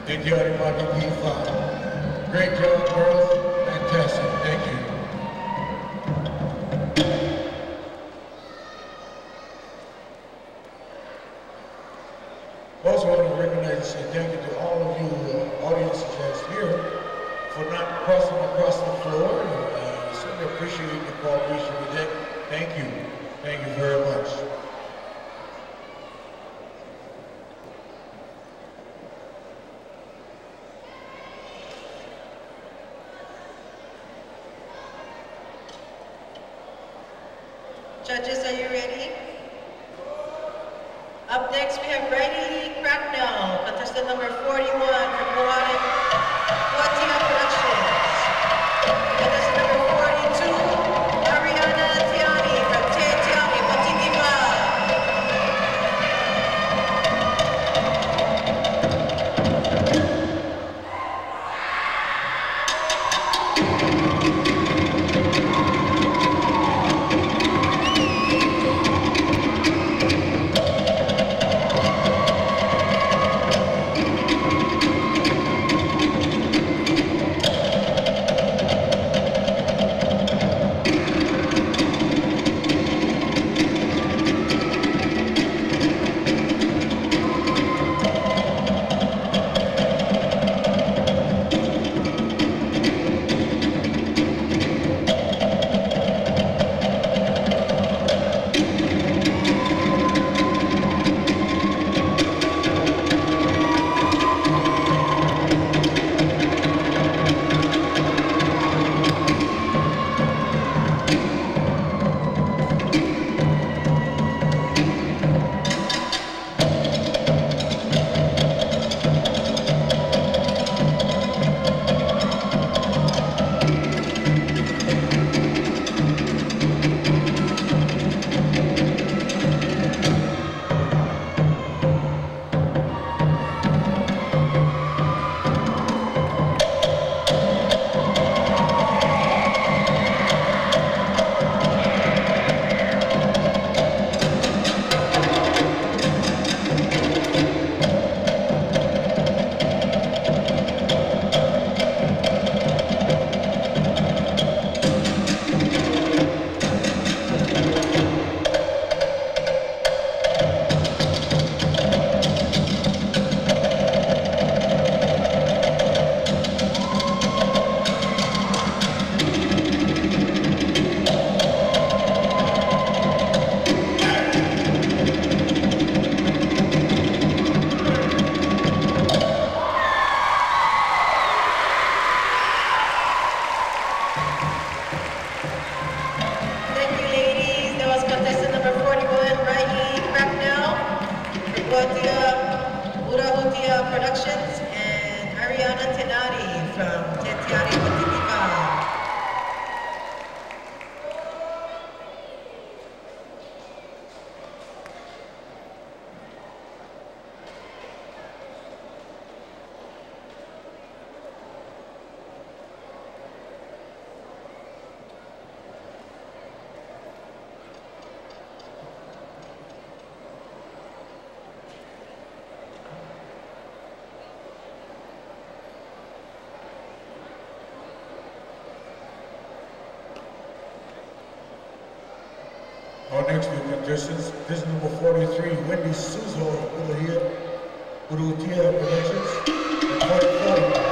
Thank you, everybody. P5. Great job, girls. Fantastic. Thank you. Also want to recognize and say thank you to all of you audiences that's here for not crossing across the floor. And certainly appreciate the cooperation with that. Thank you. Thank you very much. Judges, are you ready? Up next, we have Riley Cracknell, contestant number 41 from Guatia Productions. Contestant number 42, Ariana Tiani from Te Tiani Motiviva. Productions and Ariana Tenari from Te Tiani Motiviva. Our next few contestants, this is number 43, Wendy Suzo Urutia Productions, and 44,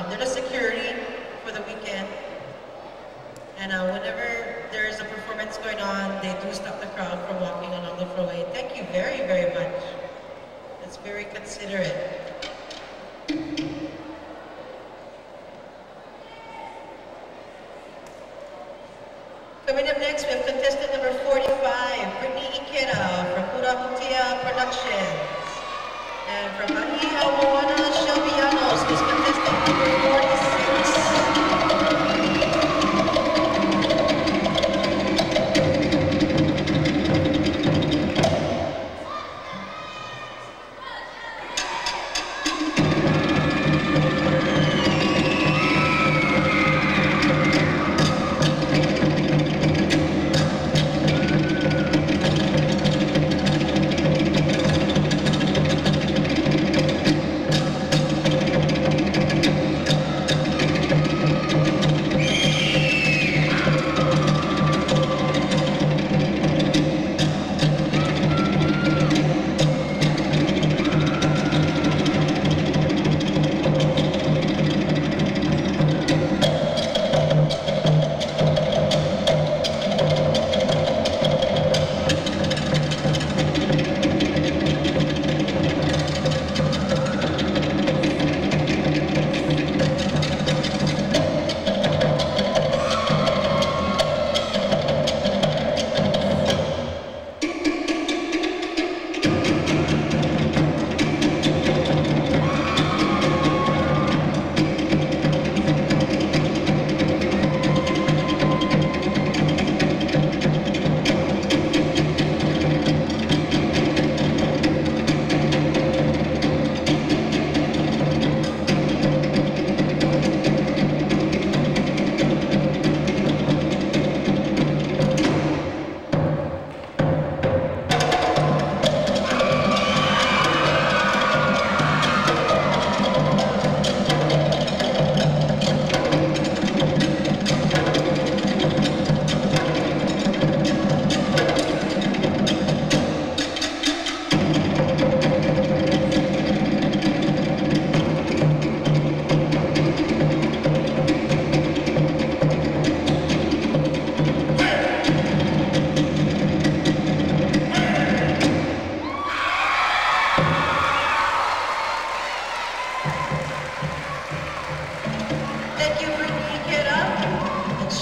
they're the security for the weekend. And whenever there's a performance going on, they do stop the crowd from walking along the flowway. Thank you very, very much. That's very considerate. Coming up next, we have contestant number 45, Brittany Ikeda from Purahutia Productions. And from Mahiha Moana, Shelby Llanos, who's contestant number 46.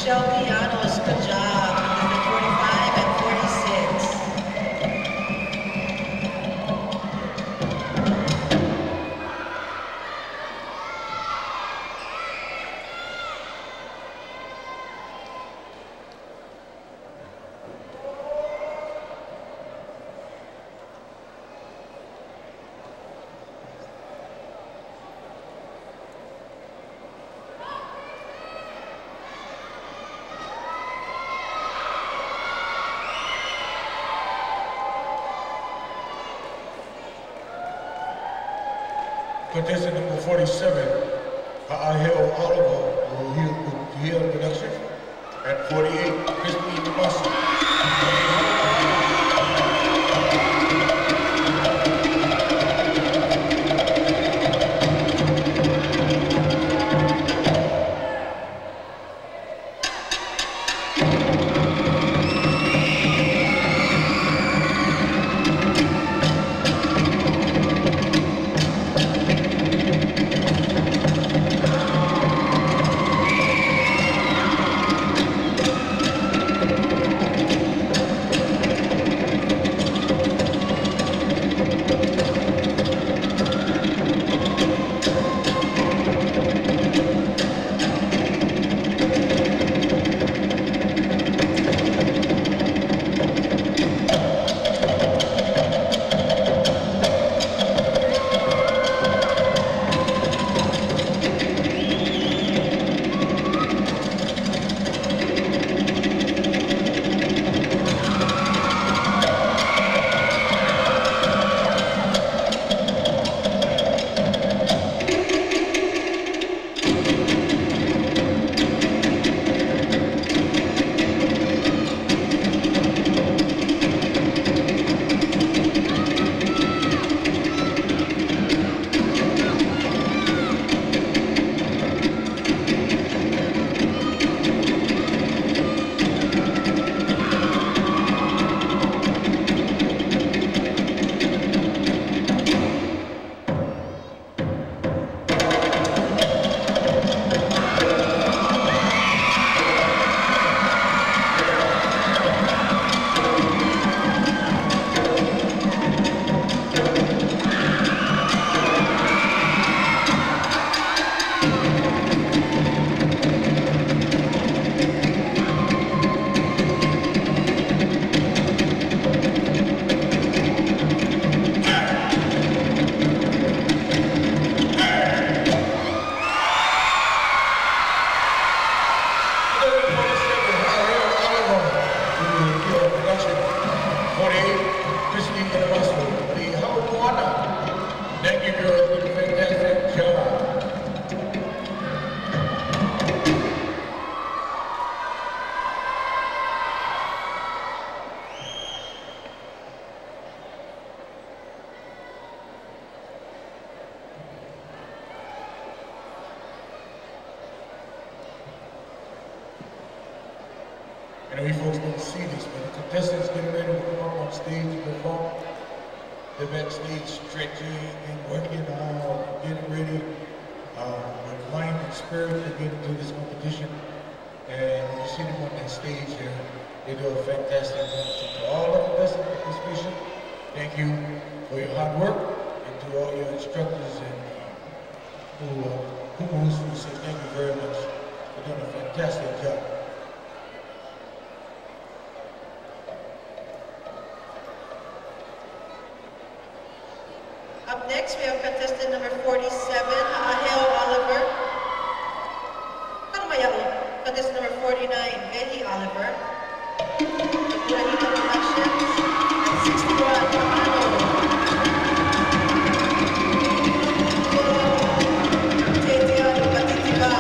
Shelby Llanos, good job. Number 45 and 46. Contestant number 47, Aheo Oliver, will heal production. At 48, Crispy Mabasa. I know you folks didn't see this, but the contestants getting ready to come up on stage and perform. They're backstage stretching and working on getting ready with mind and spirit to get into this competition. And you see them on that stage here. They do a fantastic job. So to all the contestants participation, thank you for your hard work, and to all your instructors and who say thank you very much for doing a fantastic job. Up next, we have contestant number 47, Ahel Oliver. Contestant number 49, Vehi Oliver. Purahito Productions. And 61, Kamano. Tetiano Batitiba.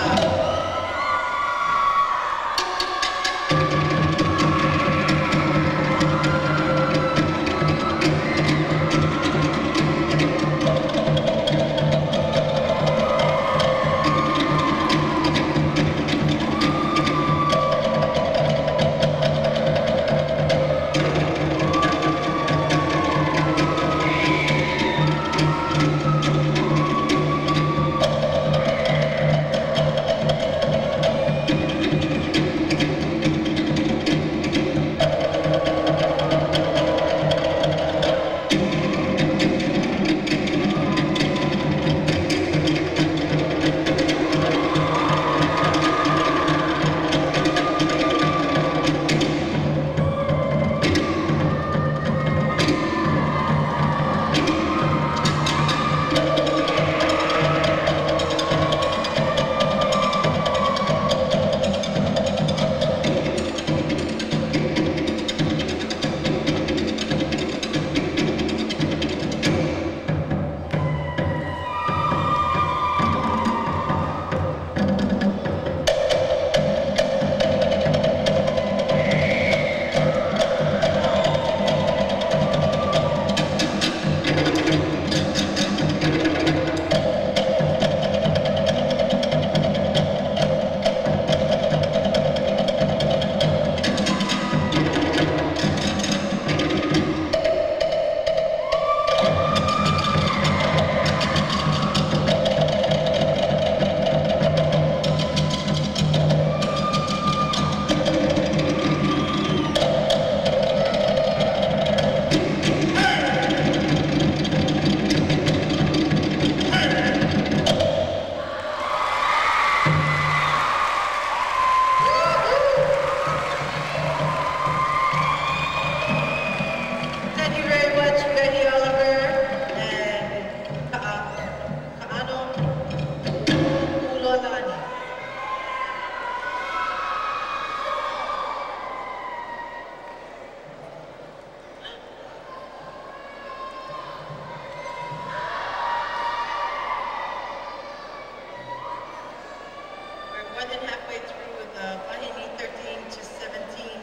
More than halfway through the Bahini 13 to 17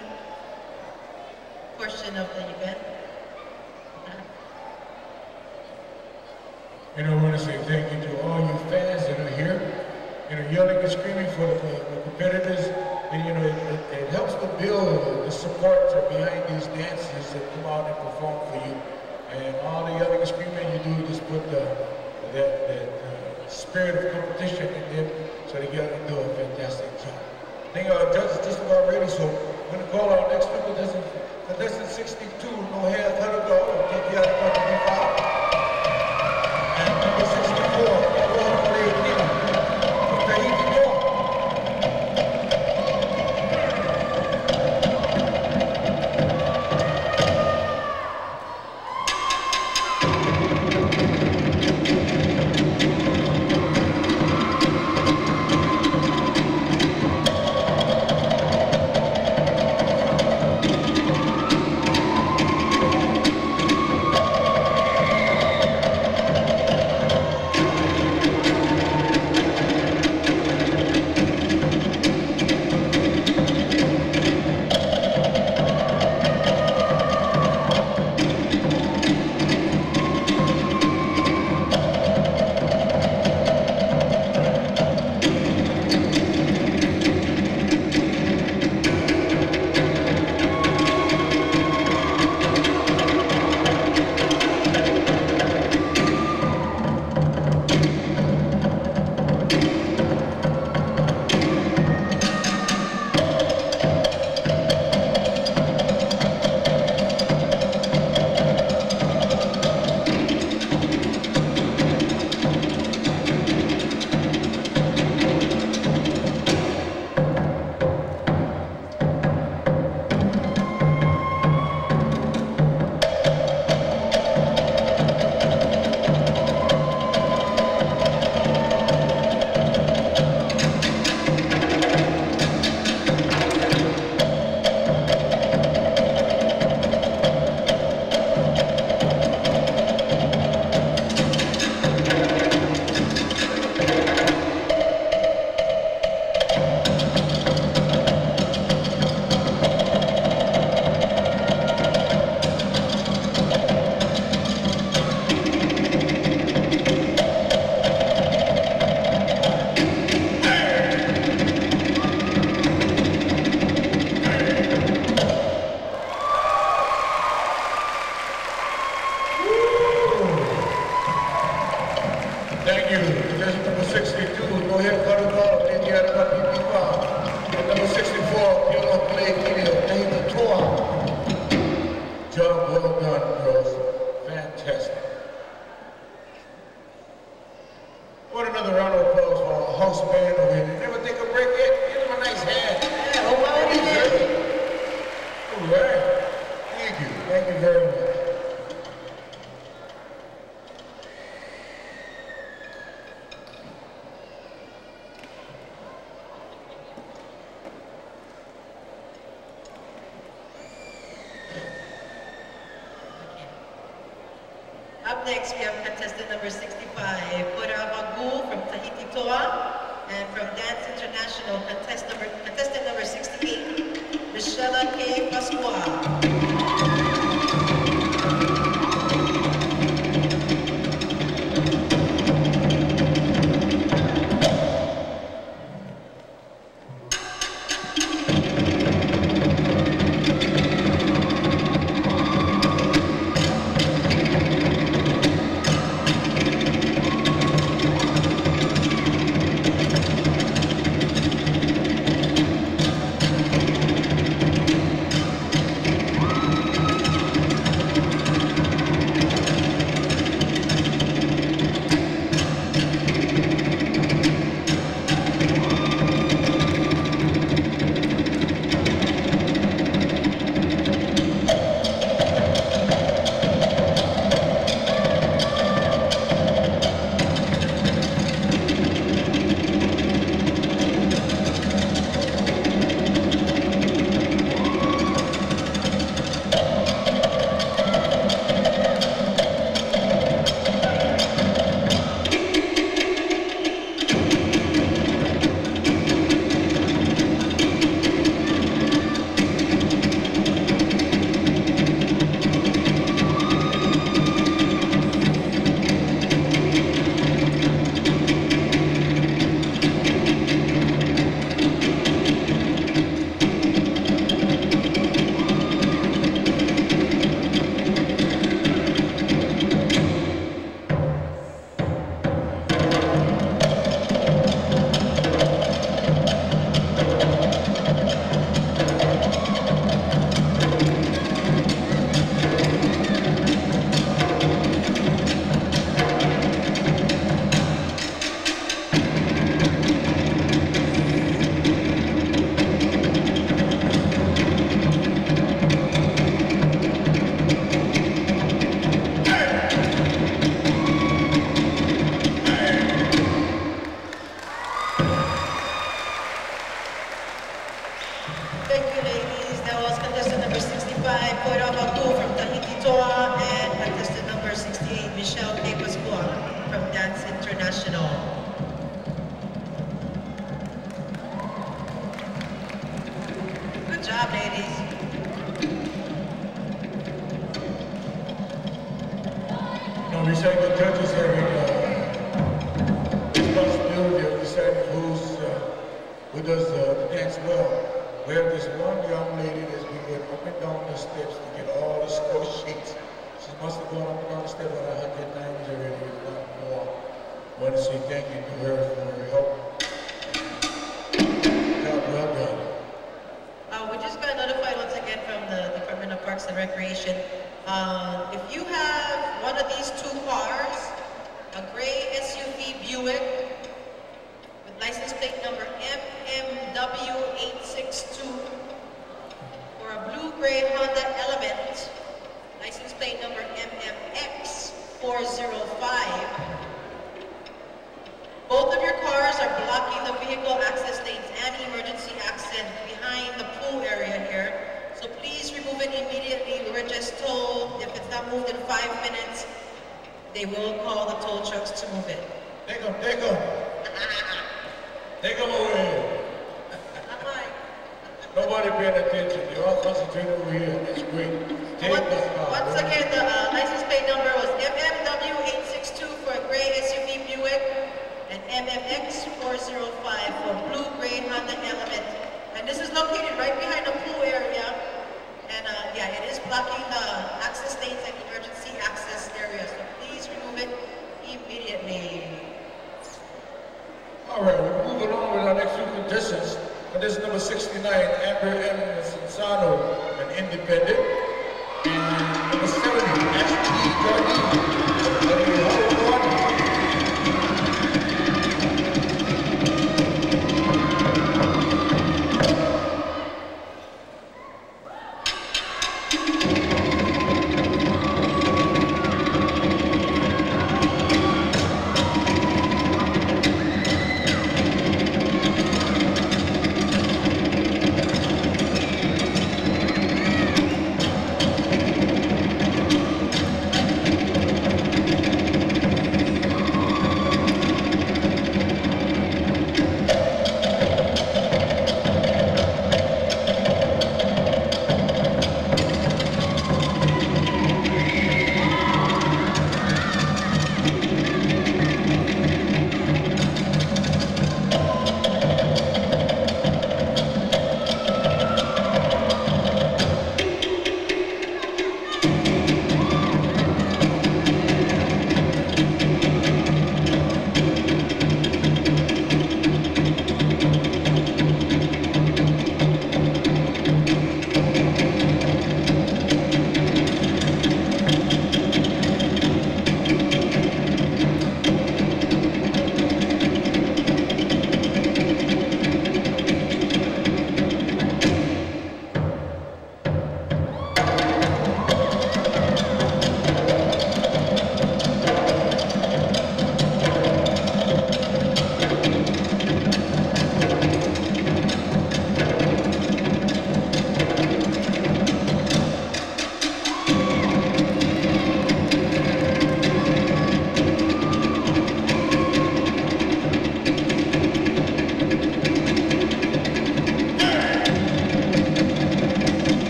portion of the event. I want to say thank you to all you fans that are here. Yelling and screaming for the competitors. And, it helps to build the support behind these dancers that come out and perform for you. And all the yelling and screaming you do just put that spirit of competition in them, so they get to do a fantastic job. I think our judge is just about ready, so I'm going to call our next two contestant 62, Noher Tharago, Tetiano Batitiba, and number 64, Purahito Productions. next, we have contestant number 65, Cora Magul from Tahiti Toa. And from Dance International, contestant number 68, Michelle K. Pasqua.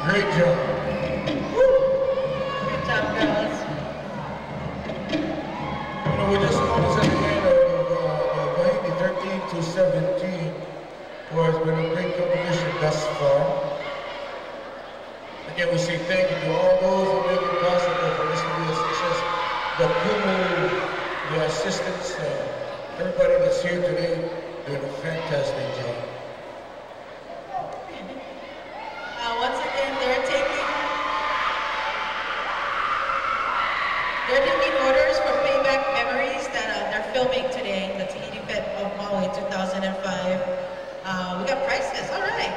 Great job. Good job, girls. You know, we're just almost at the end of Bahini 13 to 17, where it's been a great competition thus far. Again, we say thank you to all those who make it possible for this to be a success. The crew, the assistants, everybody that's here today doing a fantastic job. Once again, they're taking orders for Playback Memories that they're filming today, the Tahiti Fed of Maui 2005. We got prices, all right.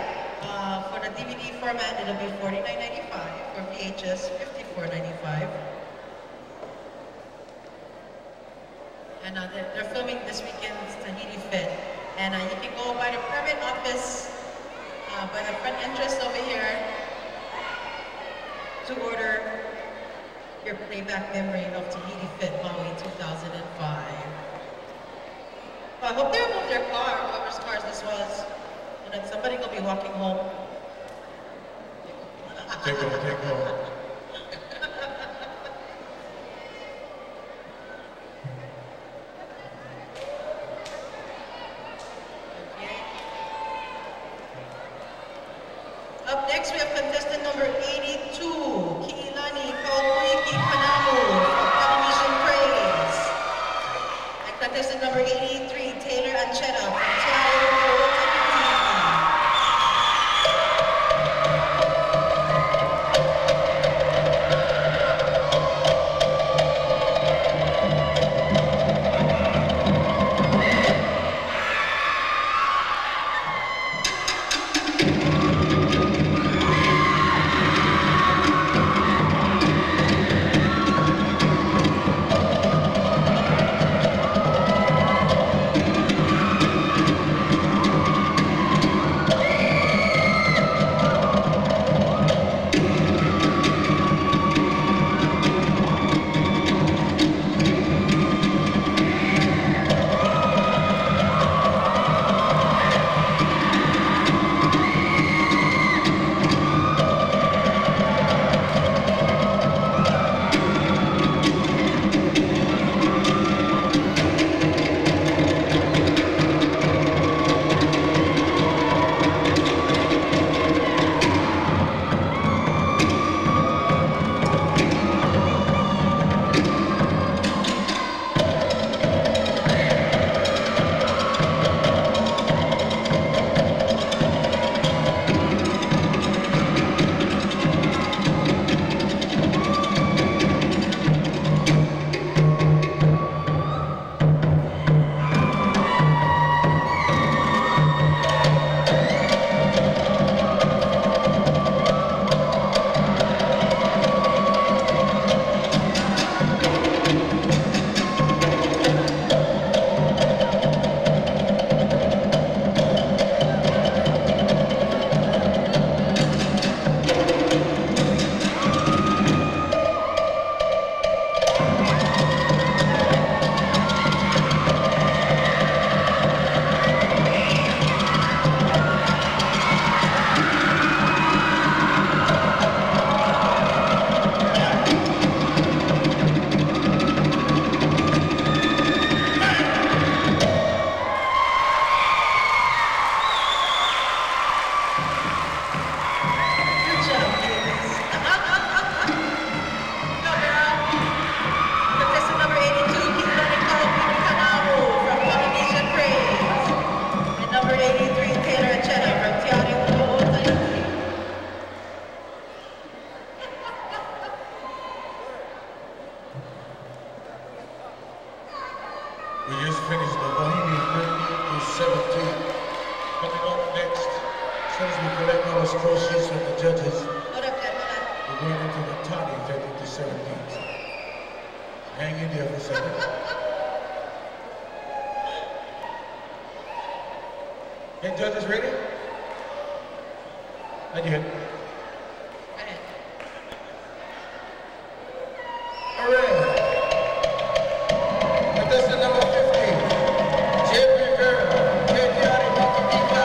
For the DVD format, it'll be $49.95. For VHS, $54.95. And they're filming this weekend's Tahiti Fed. And you can go by the permit office by the front entrance over here to order your playback memory of Tahiti Fed Maui 2005. Well, I hope they remove their car, whoever's cars this was. And then somebody gonna be walking home. Take home. Up next, we have contestant number 82, Kiilani Kaupuiki Panamu from Polynesian Praise. And contestant number 83, Taylor Ancheta from Tiago. We just finished the Bahini 13 to 17. Coming up next, since we collect all the score sheets from the judges, Hold up, Jen, hold up. we're going into the Tani 13 to 17. Hang in there for a second. Okay, judges ready? Not yet. Go ahead. All right. Contestant number 50, Jeffrey Rivera, Ketiari Makikika.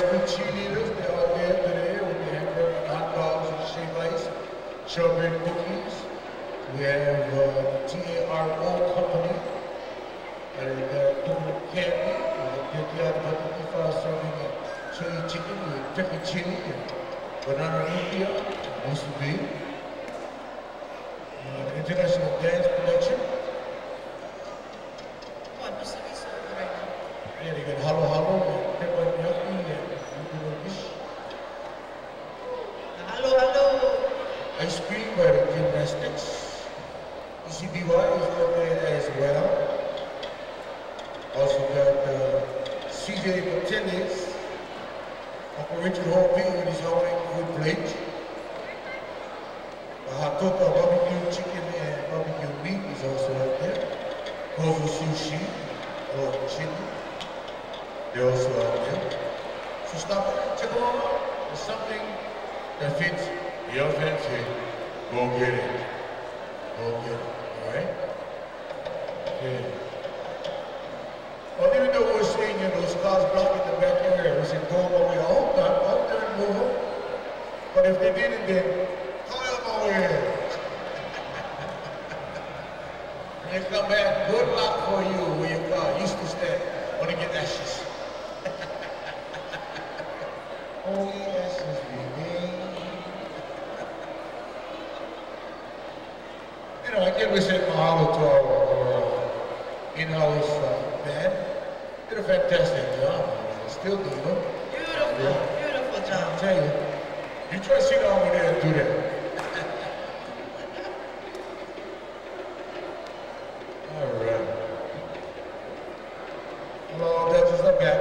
school cheerleaders, they're all there today with their hamburger, hot dogs, and shaved ice, strawberry cookies. We have the TARO company, and they're doing candy. They're serving chili chicken with turkey chili and banana lumpia, musubi. International Dance Production. What musubi is over right now? Yeah, they got halo halo and teppanyaki and fish. Hello. Ice cream by the gymnastics. ECBY is over there as well. Also got CJ Martinez, Uncle Richard Hopi with his own food plate. Hatoka barbecue chicken and barbecue meat is also out there. Kozu sushi or chicken, they're also out there. So stop there, check them all out. There's something that fits your fancy. Go get it. Go get it, all right? Yeah. Well, even though we're seeing those cars blocking the back area, we said go my way. I hope they're moving. But if they didn't, then come on over here. When you come back, good luck for you where your car used to stand. Want to get ashes. Only ashes remain. You know, again, we said mahalo to our in-house band. Did a fantastic job. Still doing it. Beautiful job. I'll tell you, you try to sit down over there and do that. All right. Hello, Duchess, I'm back.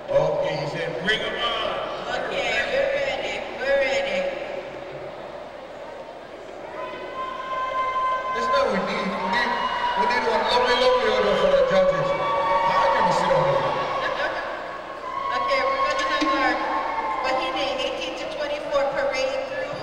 Okay, he said, bring them on. Okay, we're ready. That's not what we need. We need one lovely order for the judges. How can we sit over here? Okay, we're going to have our Wahine 18 to 24 parade through.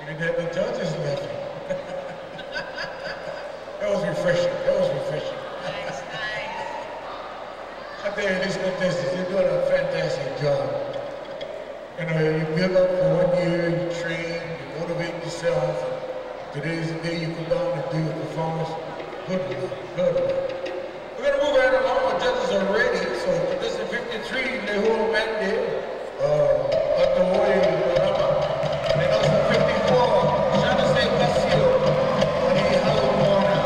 And then the judges left. That was refreshing. That was refreshing. Nice, nice. I tell you, these contestants, they're doing a fantastic job. You know, you build up for 1 year, you train, you motivate yourself. Today's the day you come down and do your performance. Good work, good work. We're going to move right along. Our judges are ready. So contestant 53, Leho Mende, Atawoy Barama. And also 54, Shanase Casio, Mani Halumona.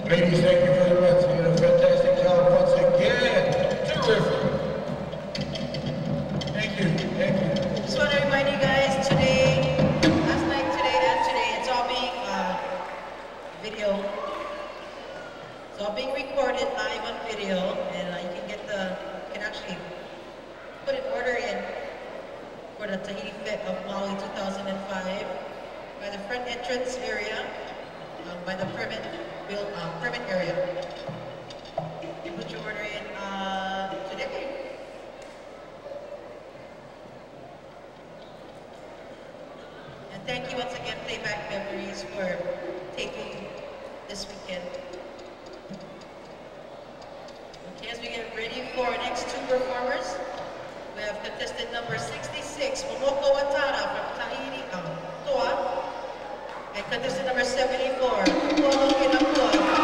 Ladies, thank you very much. You did a fantastic job once again. Terrific. Thank you. Thank you. Just want to remind you guys today, last night, today, and today, it's all being video. It's all being recorded live on video, and you can actually put an order in for the Tahiti Fit of Maui 2005 by the front entrance area, by the permit area. You put your order in today. And thank you once again, Playback Memories, for taking this weekend. Okay, as we get ready for our next two performers, we have contestant number 66, Momoko Watara from Tahiti, Toa, and contestant number 74, Kualo Kinapua from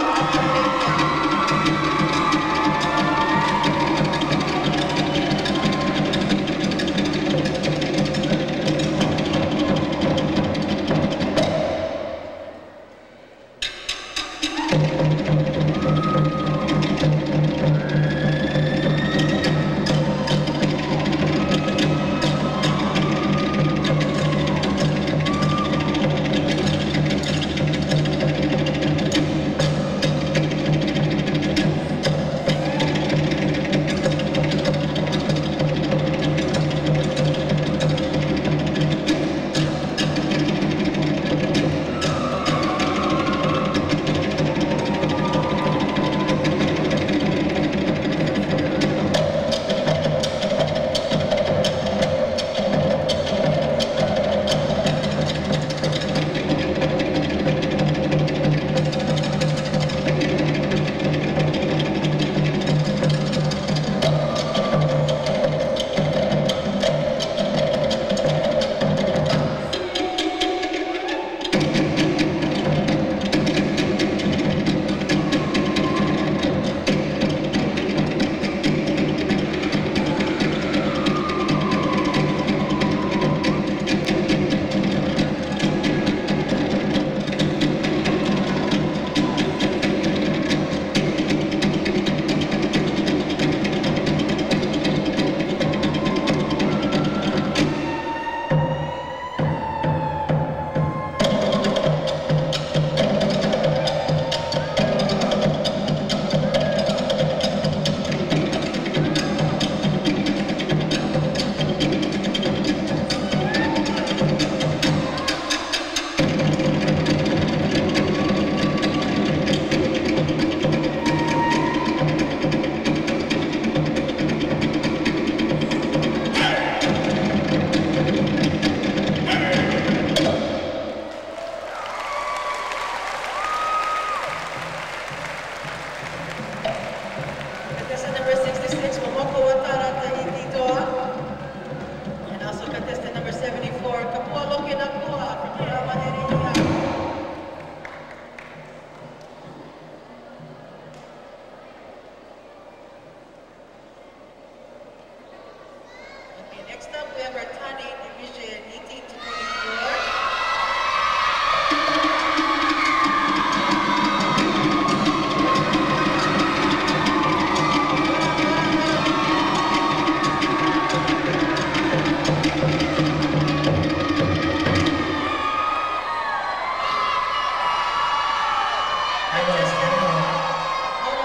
Hang on, hang on.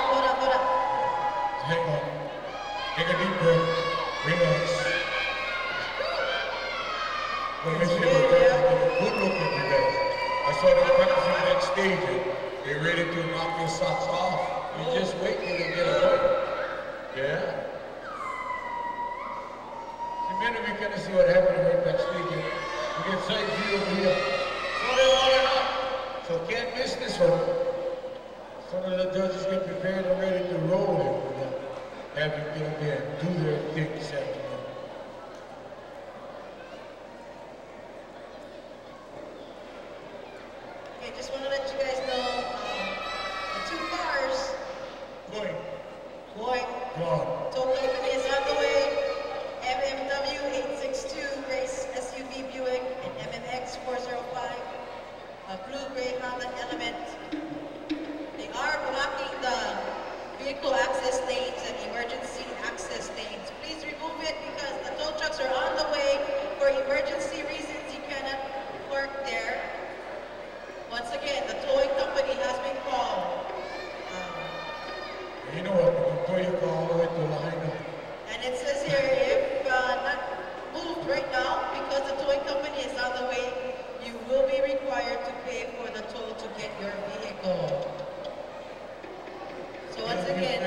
Hold up. Hang on. Take a deep breath. Relax. But make sure those guys get a good look at you guys. I saw them practicing backstage. They're ready to knock your socks off. You just wait till they get a look. Yeah? See, many of you kind of see what happened right backstage. You get side view over here. So they're all up. So can't miss this one. Some of the judges get prepared and ready to roll it. Have them get in there and do their thing this afternoon. Okay, just want to let you guys know, the two cars, Going. Go on. Total Company is on the way. MMW 862 Race SUV Buick and MMX 405, a blue-gray Honda Element. They are blocking the vehicle access lanes and emergency access lanes. Please remove it because the tow trucks are on the way. For emergency reasons, you cannot park there. Once again, the towing company has been called. You know what? We'll throw you all the way to Lahaina. And it says here, if not moved right now, because the towing company is on the way, you will be required to pay for the toll to get your vehicle. So once again,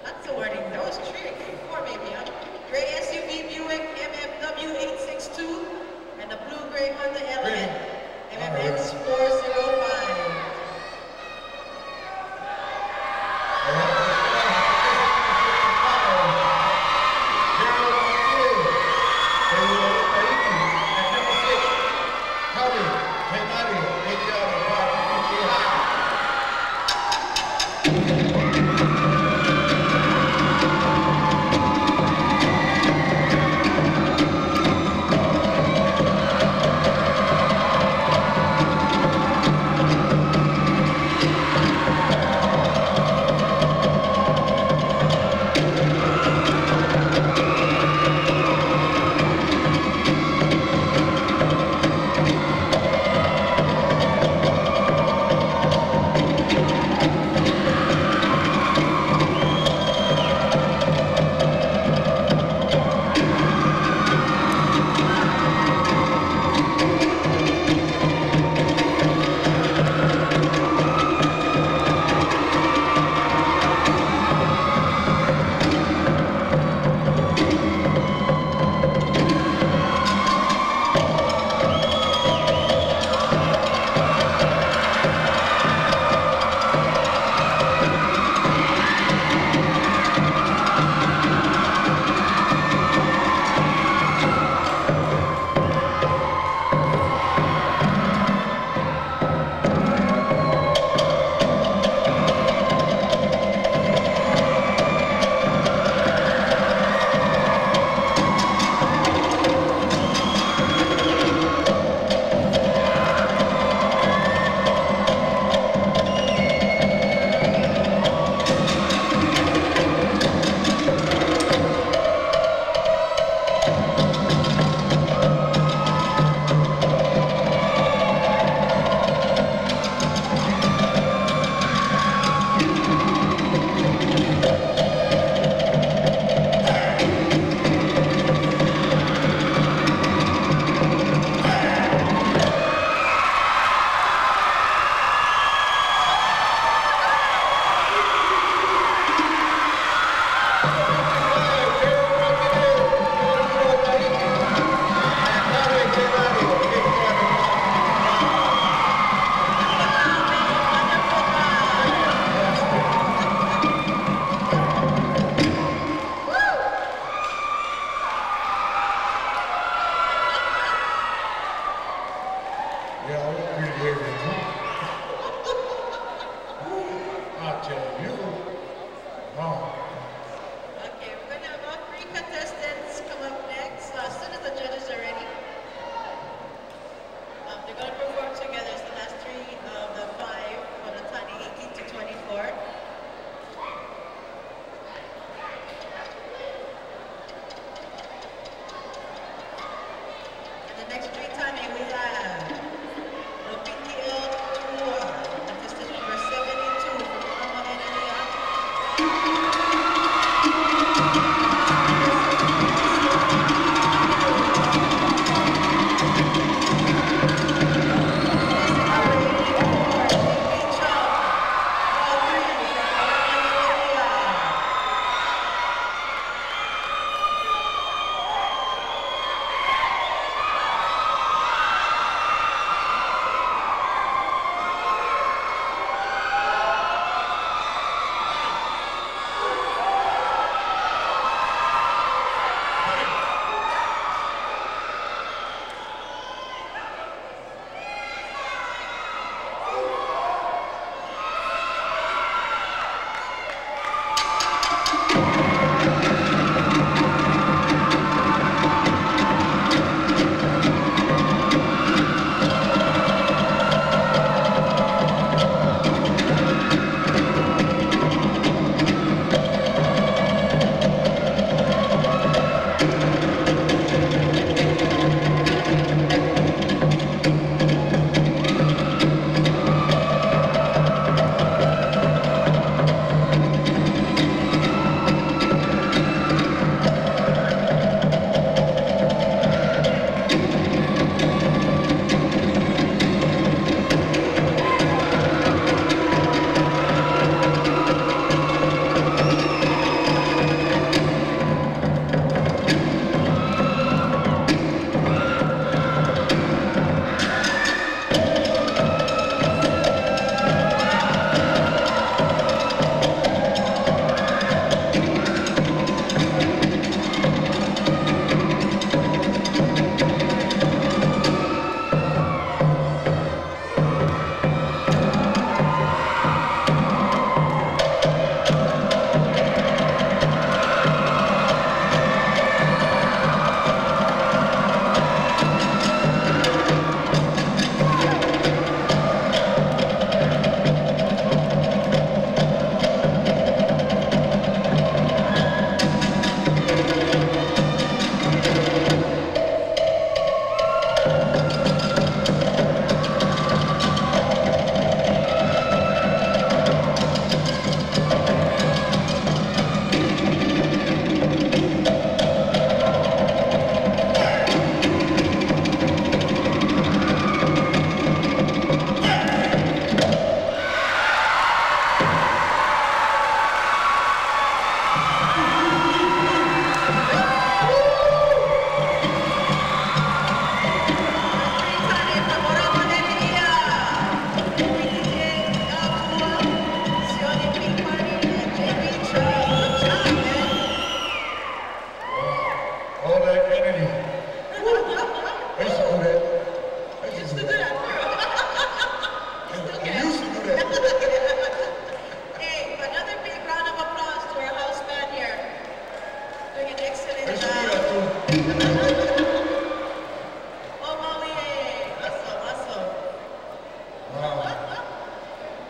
that's a warning. That was 3 or 4 maybe, huh? Gray SUV Buick MMW 862 and the blue-gray Honda Element MMX 405.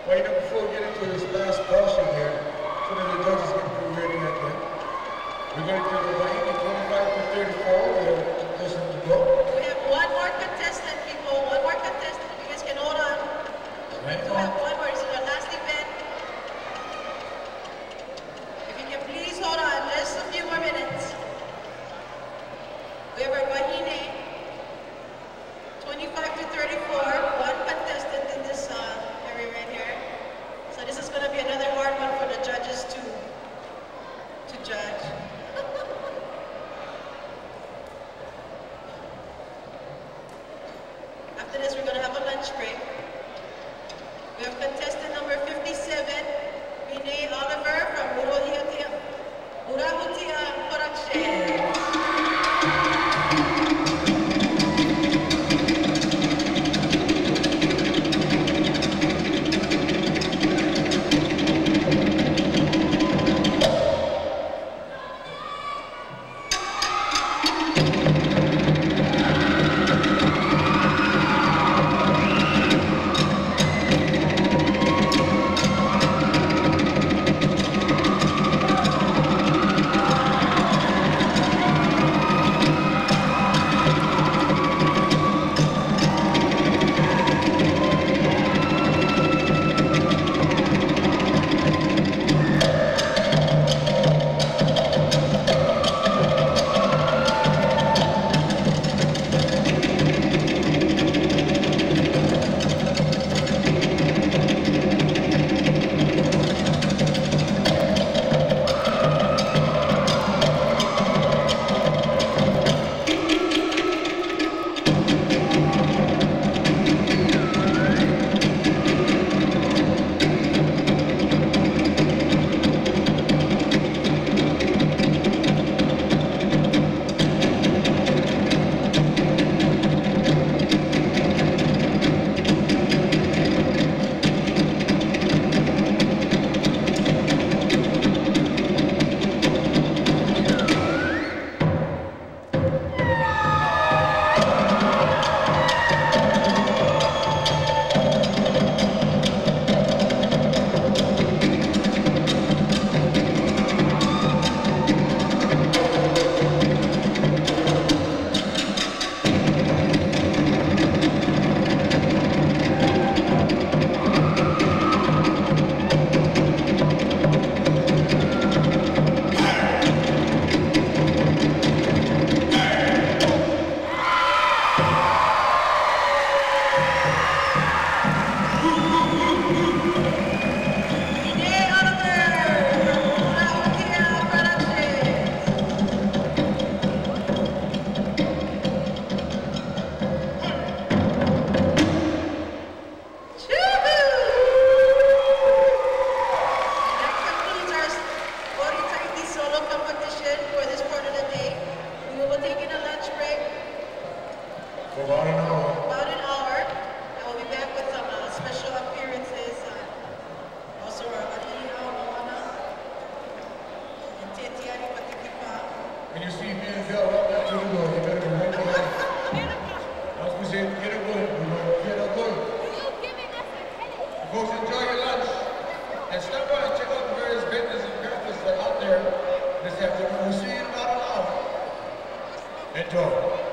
Well, before we get into this last portion here, so that the judges get pretty ready at that, we're going to do the Bahini 25 to 34. We have a contestant to go. We have one more contestant, people. One more contestant. You guys can hold on. Right. We have one more. This is our last event. If you can please hold on just a few more minutes. We have our Bahini 25 to 34. One contestant in this area right here. So this is going to be another hard one for the judges to judge. After this, we're going to have a lunch break. We have contestant number 57, Renee Oliver from Murahutia Productions. When you see me and Phil up there to the door, you better be right there. As we say, get it good. Get it good. Folks, enjoy your lunch. And stop by and check out the various vendors and characters that are out there this afternoon. We'll see you in about an hour. Enjoy.